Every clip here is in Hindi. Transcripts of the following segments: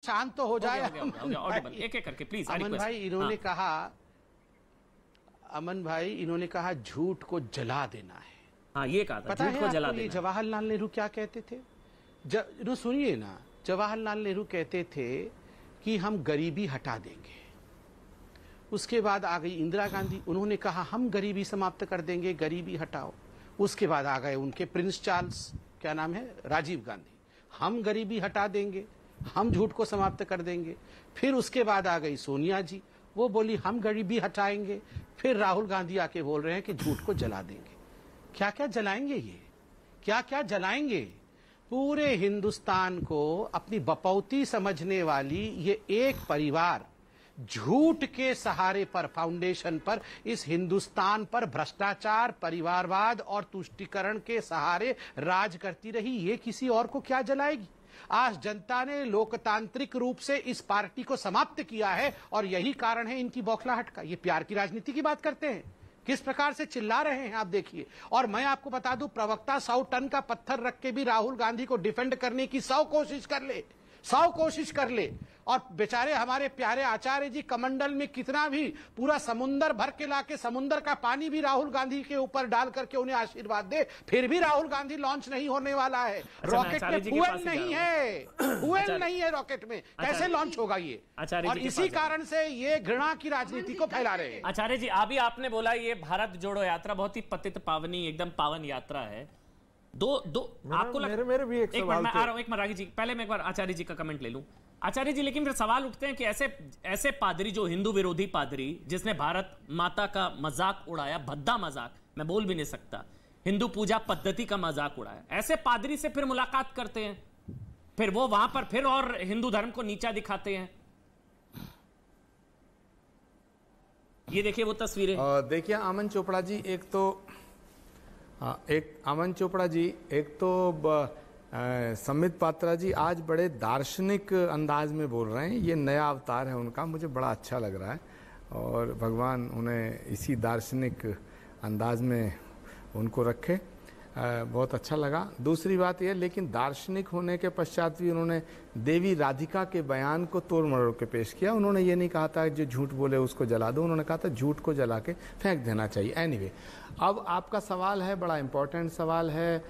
शांत तो हो जाए। एक एक करके प्लीज। अमन भाई, इन्होंने कहा, अमन भाई इन्होंने कहा झूठ को जला देना है। हाँ, ये कहा था, पता झूठ है को जला आपको ये देना। जवाहरलाल नेहरू क्या कहते थे? सुनिए ना, जवाहरलाल नेहरू कहते थे कि हम गरीबी हटा देंगे। उसके बाद आ गई इंदिरा गांधी, उन्होंने कहा हम गरीबी समाप्त कर देंगे, गरीबी हटाओ। उसके बाद आ गए उनके प्रिंस चार्ल्स, क्या नाम है, राजीव गांधी, हम गरीबी हटा देंगे, हम झूठ को समाप्त कर देंगे। फिर उसके बाद आ गई सोनिया जी, वो बोली हम गरीबी हटाएंगे। फिर राहुल गांधी आके बोल रहे हैं कि झूठ को जला देंगे। क्या क्या जलाएंगे ये, क्या क्या जलाएंगे? पूरे हिंदुस्तान को अपनी बपौती समझने वाली ये एक परिवार झूठ के सहारे पर, फाउंडेशन पर, इस हिंदुस्तान पर भ्रष्टाचार, परिवारवाद और तुष्टीकरण के सहारे राज करती रही। ये किसी और को क्या जलाएगी? आज जनता ने लोकतांत्रिक रूप से इस पार्टी को समाप्त किया है और यही कारण है इनकी बौखलाहट का। ये प्यार की राजनीति की बात करते हैं, किस प्रकार से चिल्ला रहे हैं आप देखिए। और मैं आपको बता दूं, प्रवक्ता 100 टन का पत्थर रख के भी राहुल गांधी को डिफेंड करने की 100 कोशिश कर ले, 100 कोशिश कर ले, और बेचारे हमारे प्यारे आचार्य जी कमंडल में कितना भी पूरा समुंदर भर के लाके समुंदर का पानी भी राहुल गांधी के ऊपर डाल करके उन्हें आशीर्वाद दे, फिर भी राहुल गांधी लॉन्च नहीं होने वाला है। रॉकेट में फ्यूएल नहीं है, फ्यूएल नहीं है रॉकेट में, कैसे लॉन्च होगा ये? और इसी कारण से ये घृणा की राजनीति को फैला रहे हैं। आचार्य जी, अभी आपने बोला ये भारत जोड़ो यात्रा बहुत ही पतित पावनी, एकदम पावन यात्रा है। दो आपको मेरे भी एक सवाल मैं आ रहा हूं, एक मिनट रागी जी, पहले मैं एक बार आचार्य जी का कमेंट ले लूं। आचार्य जी, लेकिन फिर सवाल उठते हैं कि ऐसे पादरी, जो हिंदू विरोधी पादरी, जिसने भारत माता का मजाक उड़ाया, भद्दा मजाक, मैं बोल भी नहीं सकता, हिंदू पूजा पद्धति का मजाक उड़ाया, ऐसे पादरी से फिर मुलाकात करते हैं, फिर वो वहां पर फिर और हिंदू धर्म को नीचा दिखाते हैं। ये देखिए वो तस्वीरें। देखिए अमन चोपड़ा जी, अमन चोपड़ा जी, एक तो संबित पात्रा जी आज बड़े दार्शनिक अंदाज में बोल रहे हैं। ये नया अवतार है उनका, मुझे बड़ा अच्छा लग रहा है और भगवान उन्हें इसी दार्शनिक अंदाज में उनको रखे, बहुत अच्छा लगा। दूसरी बात यह, लेकिन दार्शनिक होने के पश्चात भी उन्होंने देवी राधिका के बयान को तोड़ मरोड़ के पेश किया। उन्होंने ये नहीं कहा था जो झूठ बोले उसको जला दो, उन्होंने कहा था झूठ को जला के फेंक देना चाहिए। एनीवे, अब आपका सवाल है, बड़ा इंपॉर्टेंट सवाल है,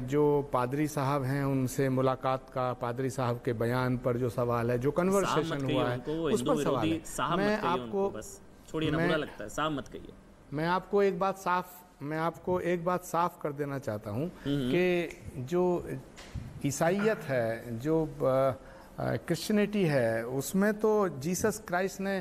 जो पादरी साहब हैं उनसे मुलाकात का, पादरी साहब के बयान पर जो सवाल है, जो कन्वर्सेशन हुआ है उस पर सवाल है। मैं आपको छोड़िए ना, बुरा लगता है, साहब मत कहिए। मैं आपको एक बात साफ कर देना चाहता हूं कि जो ईसाइयत है, जो क्रिश्चियनिटी है, उसमें तो जीसस क्राइस्ट ने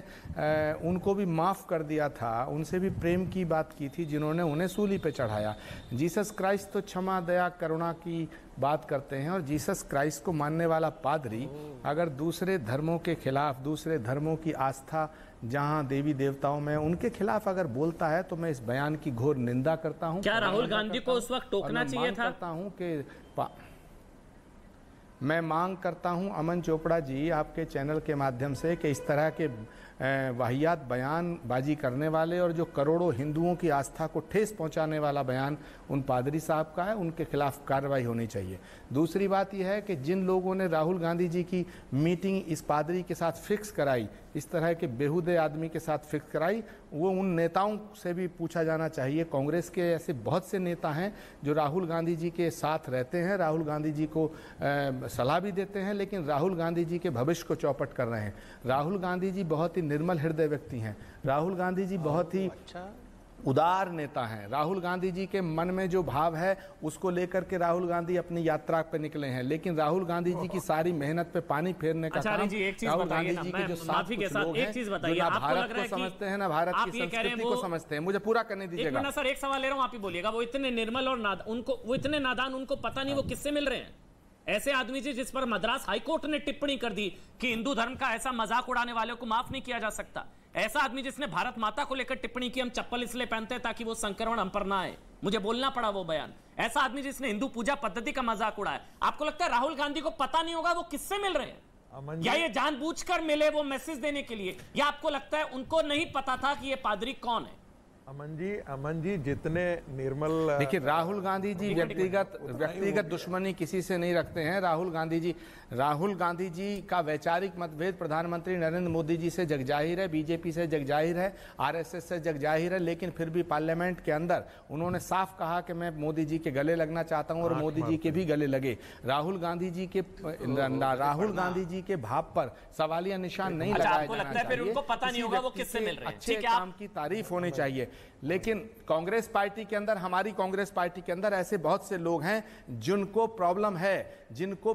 उनको भी माफ़ कर दिया था, उनसे भी प्रेम की बात की थी जिन्होंने उन्हें सूली पे चढ़ाया। जीसस क्राइस्ट तो क्षमा, दया, करुणा की बात करते हैं, और जीसस क्राइस्ट को मानने वाला पादरी अगर दूसरे धर्मों के खिलाफ, दूसरे धर्मों की आस्था जहां देवी देवताओं में, उनके खिलाफ अगर बोलता है तो मैं इस बयान की घोर निंदा करता हूं। क्या राहुल गांधी को उस वक्त टोकना चाहिए था? करता हूं कि मैं मांग करता हूं अमन चोपड़ा जी आपके चैनल के माध्यम से कि इस तरह के वाहियात बयानबाजी करने वाले और जो करोड़ों हिंदुओं की आस्था को ठेस पहुंचाने वाला बयान उन पादरी साहब का है, उनके खिलाफ कार्रवाई होनी चाहिए। दूसरी बात यह है कि जिन लोगों ने राहुल गांधी जी की मीटिंग इस पादरी के साथ फिक्स कराई, इस तरह के बेहुदे आदमी के साथ फिक्स कराई, वो उन नेताओं से भी पूछा जाना चाहिए। कांग्रेस के ऐसे बहुत से नेता हैं जो राहुल गांधी जी के साथ रहते हैं, राहुल गांधी जी को सलाह भी देते हैं, लेकिन राहुल गांधी जी के भविष्य को चौपट कर रहे हैं। राहुल गांधी जी बहुत ही निर्मल हृदय व्यक्ति हैं, राहुल गांधी जी बहुत ही उदार नेता हैं। राहुल गांधी जी के मन में जो भाव है उसको लेकर के राहुल गांधी अपनी यात्रा पे निकले हैं, लेकिन राहुल गांधी जी की सारी मेहनत पे पानी फेरने का काम राहुल गांधी जी के जो साथ कुछ लोग हैं जो ना भारत को समझते हैं, ना भारत की संस्कृति को समझते हैं। मुझे पूरा करने दीजिएगा सर, एक सवाल ले रहा हूं, आप ही बोलिएगा। वो इतने निर्मल और वो इतने नादान, उनको पता नहीं वो किससे मिल रहे हैं? ऐसे आदमी जी जिस पर मद्रास हाईकोर्ट ने टिप्पणी कर दी कि हिंदू धर्म का ऐसा मजाक उड़ाने वाले को माफ नहीं किया जा सकता, ऐसा आदमी जिसने भारत माता को लेकर टिप्पणी की, हम चप्पल इसलिए पहनते हैं ताकि वो संक्रमण हम पर ना आए, मुझे बोलना पड़ा वो बयान, ऐसा आदमी जिसने हिंदू पूजा पद्धति का मजाक उड़ाया, आपको लगता है राहुल गांधी को पता नहीं होगा वो किससे मिल रहे हैं? या ये जानबूझकर मिले वो मैसेज देने के लिए, या आपको लगता है उनको नहीं पता था कि ये पादरी कौन है? अमन जी जितने निर्मल, देखिए राहुल गांधी जी व्यक्तिगत दुश्मनी किसी से नहीं रखते हैं। राहुल गांधी जी का वैचारिक मतभेद प्रधानमंत्री नरेंद्र मोदी जी से जगजाहिर है, बीजेपी से जगजाहिर है, आरएसएस से जगजाहिर है, लेकिन फिर भी पार्लियामेंट के अंदर उन्होंने साफ कहा कि मैं मोदी जी के गले लगना चाहता हूं और मोदी जी के भी गले लगे। राहुल गांधी जी के भाव पर सवालिया निशान नहीं लगाया जाना चाहिए। फिर उनको पता नहीं होगा वो किससे मिल रहे हैं। अच्छे काम की तारीफ होनी चाहिए। लेकिन कांग्रेस पार्टी के अंदर, हमारी कांग्रेस पार्टी के अंदर ऐसे बहुत से लोग हैं जिनको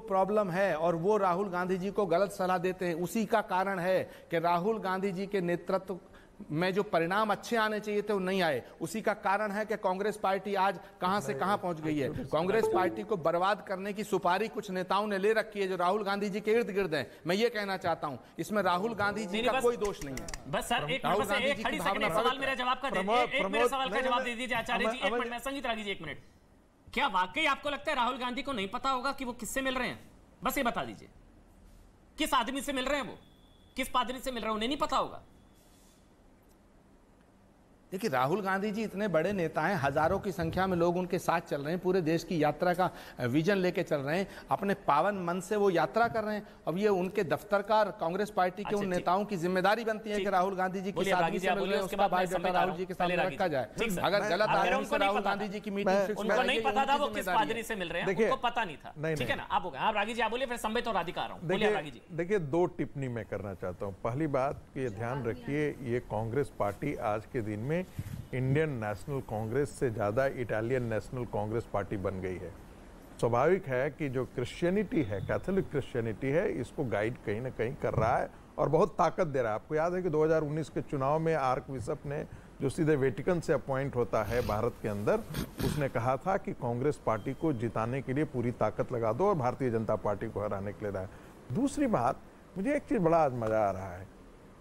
प्रॉब्लम है और वो राहुल गांधी जी को गलत सलाह देते हैं। उसी का कारण है कि राहुल गांधी जी के नेतृत्व में जो परिणाम अच्छे आने चाहिए थे वो नहीं आए। उसी का कारण है कि कांग्रेस पार्टी आज कहां से कहां पहुंच गई है। कांग्रेस पार्टी को बर्बाद करने की सुपारी कुछ नेताओं ने ले रखी है जो राहुल गांधी जी के इर्द गिर्द हैं। मैं ये कहना चाहता हूं, इसमें राहुल गांधी जी का कोई दोष नहीं है। बस सर एक सवाल मेरा जवाब का मेरे सवाल का जवाब दे दीजिए आचार्य जी। एक मिनट में संगीत रागी जी, एक मिनट। क्या वाकई आपको लगता है राहुल गांधी को नहीं पता होगा कि वो किससे मिल रहे हैं? बस ये बता दीजिए, किस आदमी से मिल रहे हैं, वो किस पादरी से मिल रहे हैं, उन्हें नहीं पता होगा? देखिए राहुल गांधी जी इतने बड़े नेता हैं, हजारों की संख्या में लोग उनके साथ चल रहे हैं, पूरे देश की यात्रा का विजन लेके चल रहे हैं, अपने पावन मन से वो यात्रा कर रहे हैं। अब ये उनके दफ्तर का कांग्रेस पार्टी के उन नेताओं की जिम्मेदारी बनती है कि राहुल गांधी जी की सादगी से मिल रहे हैं, उसका बायोडाटा राहुल जी के सामने रखा जाए। अगर गलत आदमी से राहुल गांधी जी की मीटिंग उनको नहीं पता था वो किस पादरी से मिल रहे हैं, उनको पता नहीं था। ठीक है ना, आप हो गए। रागी जी आप बोलिए, फिर संबित और राधिका आ रहा हूं। बोलिए रागी जी। देखिए दो टिप्पणी मैं करना चाहता हूं। पहली बात ये ध्यान रखिए, ये कांग्रेस पार्टी आज के दिन में इंडियन नेशनल कांग्रेस से ज़्यादा इटालियन नेशनल कांग्रेस पार्टी बन गई है। स्वाभाविक है कि जो क्रिश्चियनिटी है, कैथोलिक क्रिश्चियनिटी है, इसको गाइड कहीं ना कहीं कर रहा है और बहुत ताकत दे रहा है। आपको याद है कि 2019 के चुनाव में आर्क बिशप ने, जो सीधे वेटिकन से अपॉइंट होता है भारत के अंदर, उसने कहा था कि कांग्रेस पार्टी को जिताने के लिए पूरी ताकत लगा दो और भारतीय जनता पार्टी को हराने के लिए रहा है। दूसरी बात, मुझे एक चीज़ बड़ा आज मज़ा आ रहा है,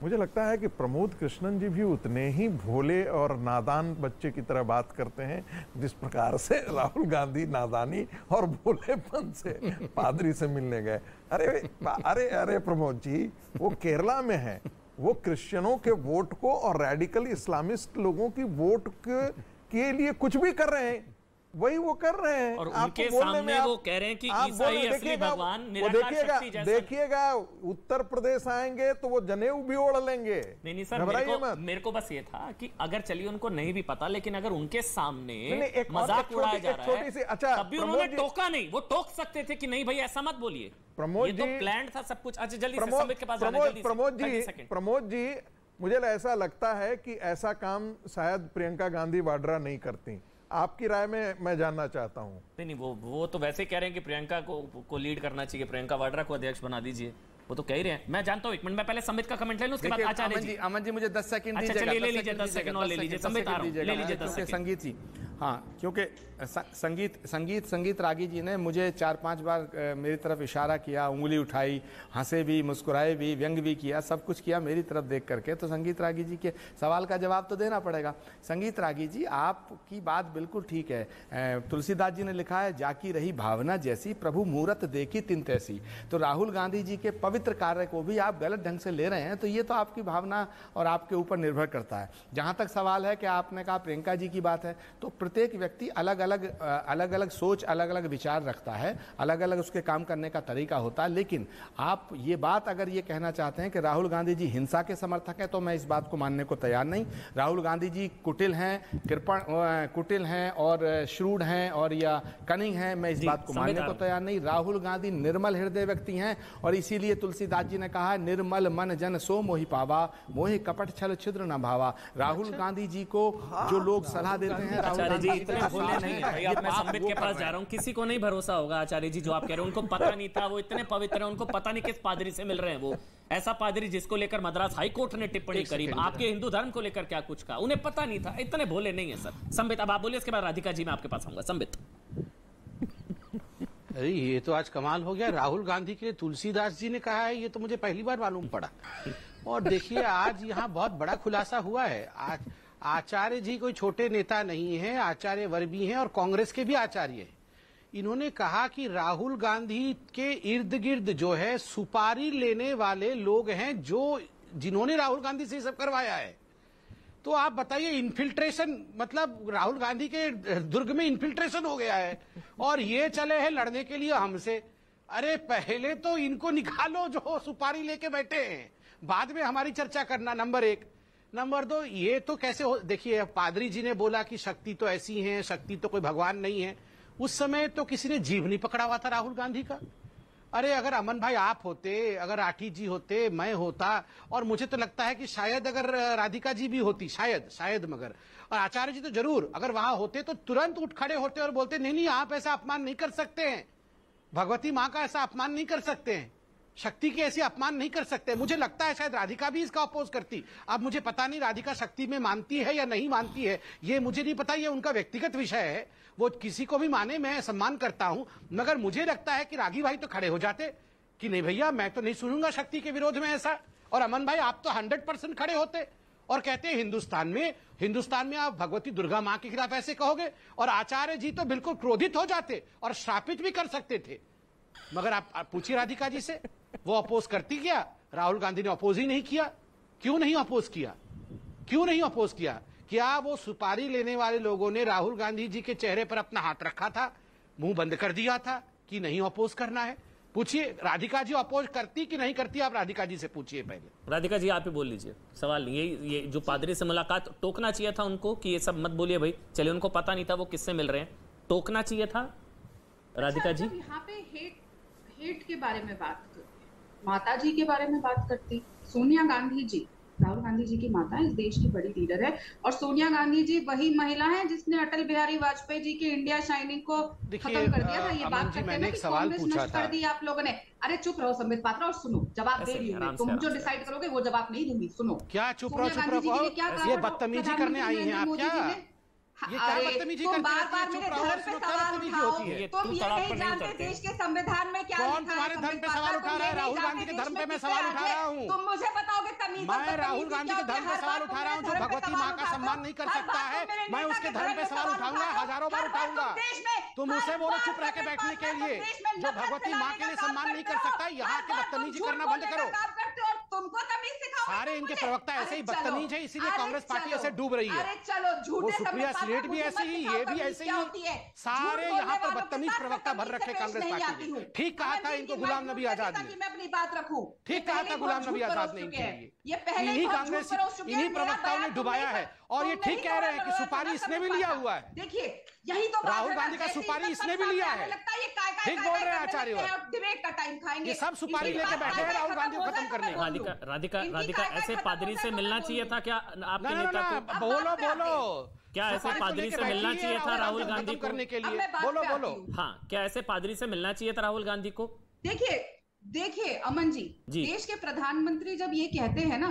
मुझे लगता है कि प्रमोद कृष्णन जी भी उतने ही भोले और नादान बच्चे की तरह बात करते हैं जिस प्रकार से राहुल गांधी नादानी और भोलेपन से पादरी से मिलने गए। अरे अरे अरे प्रमोद जी, वो केरला में है, वो क्रिश्चियनों के वोट को और रेडिकल इस्लामिस्ट लोगों की वोट के लिए कुछ भी कर रहे हैं, वही वो कर रहे हैं। और उनके सामने वो कह रहे हैं कि ईसाई असली भगवान निराकार शक्ति जैसा। देखिएगा उत्तर प्रदेश आएंगे तो वो जनेऊ भी ओढ़ लेंगे। नहीं सर, मेरे को बस ये था कि अगर चलिए उनको नहीं भी पता, लेकिन अगर उनके सामने मजाक उड़ाया जा रहा है, अच्छा तभी उन्होंने टोका नहीं। वो टोक सकते थे कि नहीं भाई ऐसा मत बोलिए, प्रमोद जी, तो प्लान था सब कुछ। अच्छा जल्दी से संबित के पास प्रमोद जी, मुझे ऐसा लगता है कि ऐसा काम शायद प्रियंका गांधी वाड्रा नहीं करती। आपकी राय में मैं जानना चाहता हूं। नहीं, वो तो वैसे कह रहे हैं कि प्रियंका को लीड करना चाहिए, प्रियंका वाड्रा को अध्यक्ष बना दीजिए, वो तो कह ही रहे हैं। मैं जानता हूं, एक मिनट में पहले संबित का कमेंट ले लूं, उसके बाद आचार्य जी। अमन जी मुझे 10 सेकंड दीजिएगा। अच्छा ले लीजिए 10 सेकंड और ले लीजिए। संबित आ रहा हूं, ले लीजिए 10 सेकंड। संगीत जी, हाँ, क्योंकि संगीत रागी जी ने मुझे 4-5 बार मेरी तरफ इशारा किया, उंगली उठाई, हंसे भी, मुस्कुराए भी, व्यंग भी किया, सब कुछ किया मेरी तरफ देख करके। तो संगीत रागी जी के सवाल का जवाब तो देना पड़ेगा। संगीत रागी जी, आपकी बात बिल्कुल ठीक है। तुलसीदास जी ने लिखा है, जाकी रही भावना जैसी, प्रभु मूरत देखी तिन तैसी। तो राहुल गांधी जी के पवित्र कार्य को भी आप गलत ढंग से ले रहे हैं, तो ये तो आपकी भावना और आपके ऊपर निर्भर करता है। जहां तक सवाल है कि आपने कहा प्रियंका जी की बात है, तो प्रत्येक व्यक्ति अलग अलग सोच, अलग अलग विचार रखता है, अलग अलग उसके काम करने का तरीका होता है। लेकिन आप ये बात अगर ये कहना चाहते हैं कि राहुल गांधी जी हिंसा के समर्थक हैं, तो मैं इस बात को मानने को तैयार नहीं। राहुल गांधी जी कुटिल हैं और श्रूड हैं और या कनिंग हैं, मैं इस बात को मानने को तैयार नहीं। राहुल गांधी निर्मल हृदय व्यक्ति हैं और इसीलिए तुलसीदास जी ने कहा है, निर्मल मन जन सो मोहि पावा, मोहि कपट छल छिद्र न भावा। राहुल गांधी जी को जो लोग सलाह देते हैं, राहुल जी इतने भोले नहीं है भाई। अब मैं संबित के पास जा रहा हूं, किसी को नहीं भरोसा होगा आचार्य जी जो आप कह रहे हैं। उनको पता नहीं था, वो इतने पवित्र हैं, उनको पता नहीं किस पादरी से मिल रहे हैं। वो ऐसा पादरी जिसको लेकर मद्रास हाईकोर्ट ने टिप्पणी करी, आपके हिंदू धर्म को लेकर क्या कुछ कहा, उन्हें पता नहीं था। इतने भोले नहीं है सर। संबित अब आप बोलिए, इसके बाद राधिका जी मैं आपके पास आऊंगा। संबित। अरे ये तो आज कमाल हो गया, राहुल गांधी के लिए तुलसीदास जी ने कहा है, ये तो मुझे पहली बार मालूम पड़ा। और देखिए आज यहाँ बहुत बड़ा खुलासा हुआ है। आज आचार्य जी कोई छोटे नेता नहीं है, आचार्य वर भी हैं और कांग्रेस के भी आचार्य हैं। इन्होंने कहा कि राहुल गांधी के इर्द गिर्द जो है सुपारी लेने वाले लोग हैं, जिन्होंने राहुल गांधी से सब करवाया है। तो आप बताइए, इन्फिल्ट्रेशन मतलब राहुल गांधी के दुर्ग में इन्फिल्ट्रेशन हो गया है और ये चले हैं लड़ने के लिए हमसे। अरे पहले तो इनको निकालो जो सुपारी लेके बैठे हैं, बाद में हमारी चर्चा करना, नंबर 1। नंबर 2, ये तो कैसे हो, देखिए पादरी जी ने बोला कि शक्ति तो ऐसी है, शक्ति तो कोई भगवान नहीं है। उस समय तो किसी ने जीभ नहीं पकड़ा हुआ था राहुल गांधी का। अरे अगर अमन भाई आप होते, अगर राठी जी होते, मैं होता, और मुझे तो लगता है कि शायद अगर राधिका जी भी होती, शायद मगर, और आचार्य जी तो जरूर अगर वहां होते तो तुरंत उठ खड़े होते और बोलते नहीं नहीं आप ऐसा अपमान नहीं कर सकते हैं, भगवती माँ का ऐसा अपमान नहीं कर सकते हैं, शक्ति के ऐसे अपमान नहीं कर सकते। मुझे लगता है शायद राधिका भी इसका अपोज करती। अब मुझे पता नहीं राधिका शक्ति में मानती है या नहीं मानती है, ये मुझे नहीं पता, ये उनका व्यक्तिगत विषय है, वो किसी को भी माने, मैं सम्मान करता हूं। मगर मुझे लगता है कि रागी भाई तो खड़े हो जाते कि नहीं भैया मैं तो नहीं सुनूंगा शक्ति के विरोध में ऐसा, और अमन भाई आप तो 100% खड़े होते और कहते हैं हिंदुस्तान में आप भगवती दुर्गा मां के खिलाफ ऐसे कहोगे, और आचार्य जी तो बिल्कुल क्रोधित हो जाते और श्रापित भी कर सकते थे। मगर आप पूछिए राधिका जी से, वो अपोज करती क्या? राहुल गांधी ने अपोज ही नहीं किया। क्यों नहीं अपोज किया? क्या वो सुपारी लेने वाले लोगों ने राहुल गांधी जी के चेहरे पर अपना हाथ रखा था, मुंह बंद कर दिया था कि नहीं अपोज करना है? पूछिए राधिका जी अपोज करती कि नहीं करती, आप राधिका जी से पूछिए पहले। राधिका जी आप ही बोल लीजिए, सवाल नहीं ये जो पादरी से मुलाकात, टोकना चाहिए था उनको कि ये सब मत बोलिए भाई, चलिए उनको पता नहीं था वो किससे मिल रहे हैं, टोकना चाहिए था राधिका जी? यहाँ पे हेट के बारे में बात करती, माता जी के बारे में बात करती, सोनिया गांधी जी राहुल गांधी जी की माता है, इस देश की बड़ी लीडर है, और सोनिया गांधी जी वही महिला है जिसने अटल बिहारी वाजपेयी जी की इंडिया शाइनिंग को खत्म कर दिया था। ये बात करते हैं ना कि कांग्रेस नष्ट कर दी आप लोगों ने। अरे चुप रहो संबित पात्रा और सुनो, जवाब दे रही हूँ, तुम जो डिसाइड करोगे वो जवाब नहीं दूंगी। सुनो क्या चुप रहो, ये बदतमीजी करने आई हैं आप क्या? ये क्या बदतमीजी करते हैं? बार-बार मेरे धर्म पे सवाल उठाओ, तुम ये नहीं जानते देश के संविधान में क्या लिखा है? कौन तुम्हारे धर्म पे सवाल उठा रहा है? राहुल गांधी के धर्म पे मैं सवाल उठा रहा हूँ। तुम मुझे बताओगे तमीज? मैं राहुल गांधी के धर्म पे सवाल उठा रहा हूँ, जो भगवती माँ का सम्मान नहीं कर सकता है, मैं उसके धर्म पे सवाल उठाऊंगा, हजारों बार उठाऊंगा। तुम उसे बोलो चुप रह के बैठने के लिए, जो भगवती माँ के लिए सम्मान नहीं कर सकता। यहाँ के बदतमीजी करना बंद करो। तुमको तमीज सिखाओ। सारे इनके प्रवक्ता ऐसे ही बदतमीज है, इसीलिए कांग्रेस पार्टी ऐसे डूब रही है। अरे चलो झूठे, सुप्रिया सुलेट भी ऐसी ही, ये भी ऐसे ही, सारे यहाँ पर बदतमीज प्रवक्ता भर रखे कांग्रेस पार्टी ने। ठीक कहा था इनको गुलाम नबी आजाद ने, मैं अपनी बात रखूं, ठीक कहा था गुलाम नबी आजाद ने इनके लिए। ये पहले इन्हीं कांग्रेस, इन्हीं प्रवक्ताओं ने डुबाया है, और ये ठीक कह रहे हैं कि सुपारी इसने भी लिया हुआ है। देखिए यही तो राहुल गांधी का सुपारी इसने भी लिया है, ठीक बोल रहे हैं आचार्य। डिबेट का टाइम खाएंगे, ये सब सुपारी लेके बैठे हैं राहुल गांधी को खत्म करने। राधिका ऐसे पादरी से मिलना चाहिए था क्या आपके नेता को? बोलो क्या ऐसे पादरी से मिलना चाहिए था राहुल गांधी को करने के लिए? बोलो। हाँ, क्या ऐसे पादरी से मिलना चाहिए था राहुल गांधी को? देखिए अमन जी, देश के प्रधानमंत्री जब ये कहते हैं ना,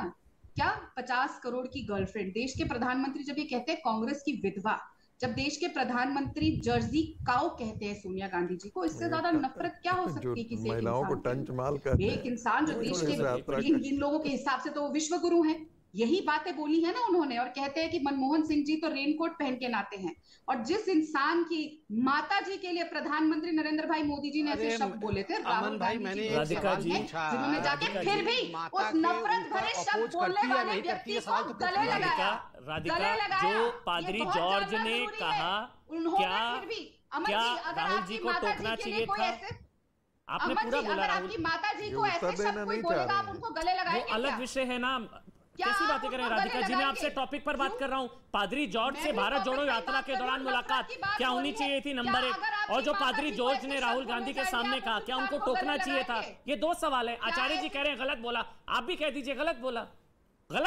क्या 50 करोड़ की गर्लफ्रेंड, देश के प्रधानमंत्री जब ये कहते हैं कांग्रेस की विधवा, जब देश के प्रधानमंत्री जर्सी काऊ कहते हैं सोनिया गांधी जी को, इससे ज्यादा नफरत क्या हो सकती है किसी महिलाओं को टंच माल करते हैं। एक इंसान जो देश के जिन लोगों के हिसाब से तो वो विश्व गुरु हैं, यही बातें बोली है ना उन्होंने। और कहते हैं कि मनमोहन सिंह जी तो रेनकोट पहन के नाते हैं, और जिस इंसान की माता जी के लिए प्रधानमंत्री नरेंद्र भाई मोदी जी ने ऐसे शब्द बोले थे, राहुल गांधी जी जिन्होंने जाके फिर भी उस नफरत भरे शब्द बोलने वाले व्यक्ति को गले लगाया। जो पादरी जॉर्ज ने कहा, क्या राहुल जी को टोकना चाहिए था? आपने पूरा बोला राहुल। आपकी माता जी को ऐसे शब्द कोई बोलेगा आप उनको गले लगाएंगे? वो अलग विषय है ना, कैसी बातें करें राधिका जी? मैं आपसे टॉपिक पर बात कर रहा हूं। पादरी जॉर्ज से भारत जोड़ो यात्रा के दौरान मुलाकात क्या होनी चाहिए थी? नंबर 1। और जो पादरी जॉर्ज ने राहुल गांधी के सामने कहा, क्या उनको टोकना चाहिए था? ये 2 सवाल है। आचार्य जी कह रहे हैं गलत बोला, आप भी कह दीजिए गलत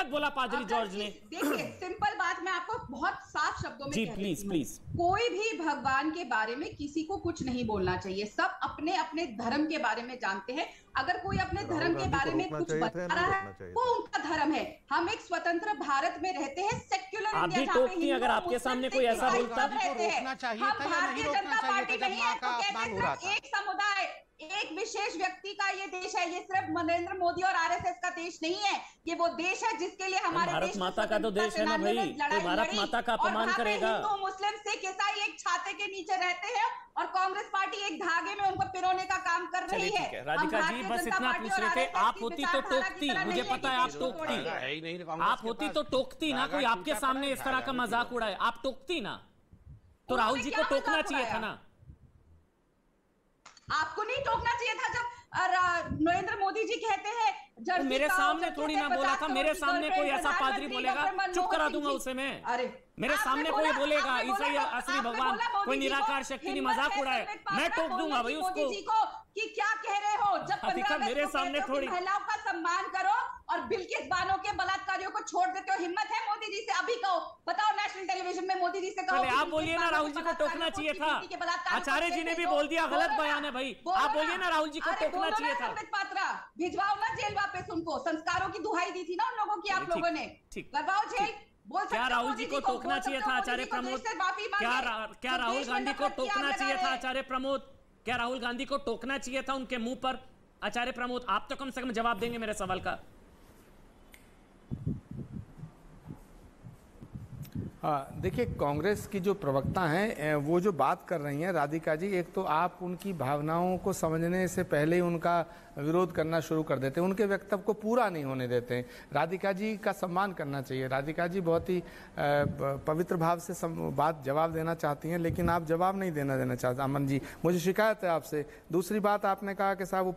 बोला पादरी जॉर्ज ने। देखिए सिंपल बात मैं आपको बहुत साफ शब्दों में जी प्लीज। कोई भी भगवान के बारे में किसी को कुछ नहीं बोलना चाहिए। सब अपने अपने धर्म के बारे में जानते हैं। अगर कोई अपने धर्म के बारे में कुछ बता रहा है वो उनका धर्म है। हम एक स्वतंत्र भारत में रहते हैं, सेक्युलर आप भी टोकती अगर आपके सामने कोई ऐसा बोलता। रोकना चाहिए था या नहीं रोकना चाहिए था जब मां का अपमान हो रहा था? एक समुदाय एक विशेष व्यक्ति का ये देश है। ये सिर्फ नरेंद्र मोदी और आरएसएस का देश नहीं है, ये वो देश है जिसके लिए हमारे भारत माता का तो देश है ना भाई, तो भारत माता का अपमान करेगा। हिंदू मुस्लिम सिख ईसाई एक छाते के नीचे रहते हैं और कांग्रेस पार्टी एक धागे में उनको पिरोने का काम कर रही है। राधिका जी बस इतना पूछ रहे थे, आप होती तो टोकती, मुझे पता है आप टोकती, आप होती तो टोकती ना, कोई आपके सामने इस तरह का मजाक उड़ाए आप टोकती ना, तो राहुल जी को टोकना चाहिए था ना। आपको नहीं टोकना चाहिए था जब नरेंद्र मोदी जी कहते हैं तो मेरे सामने थोड़ी ना बोला था, मेरे सामने कोई ऐसा पादरी बोलेगा चुप करा दूंगा उसे मैं। अरे मेरे सामने कोई बोलेगा ईसाई असली भगवान कोई निराकार शक्ति नहीं मजाक उड़ाए, मैं टोक दूंगा भाई उसको कि क्या कह रहे हो। जब मेरे सामने थोड़ी महिलाओं का सम्मान करो और बिल्किस बानो के बलात्कारियों को छोड़ देते हो, हिम्मत है मोदी जी से? अभी कहो, बताओ नेशनल टेलीविजन में मोदी जी से कहो। आप बोलिए ना राहुल जी को टोकना चाहिए था, आचार्य जी ने भी बोल दिया गलत बयान है भाई, आप बोलिए ना राहुल जी को टोकना चाहिए था। पात्रा भिजवाओ ना जेल वापस उनको, संस्कारों की दुहाई दी थी ना उन लोगों की आप लोगों ने, करवाओ जेल। क्या राहुल जी को टोकना चाहिए था आचार्य प्रमोद? क्या राहुल गांधी को टोकना चाहिए था आचार्य प्रमोद? क्या राहुल गांधी को टोकना चाहिए था उनके मुंह पर? आचार्य प्रमोद आप तो कम से कम जवाब देंगे मेरे सवाल का। देखिए कांग्रेस की जो प्रवक्ता हैं वो जो बात कर रही हैं राधिका जी, एक तो आप उनकी भावनाओं को समझने से पहले ही उनका विरोध करना शुरू कर देते हैं, उनके वक्तव्य को पूरा नहीं होने देते हैं। राधिका जी का सम्मान करना चाहिए। राधिका जी बहुत ही पवित्र भाव से बात जवाब देना चाहती हैं, लेकिन आप जवाब नहीं देना चाहते। अमन जी मुझे शिकायत है आपसे। दूसरी बात आपने कहा कि साहब वो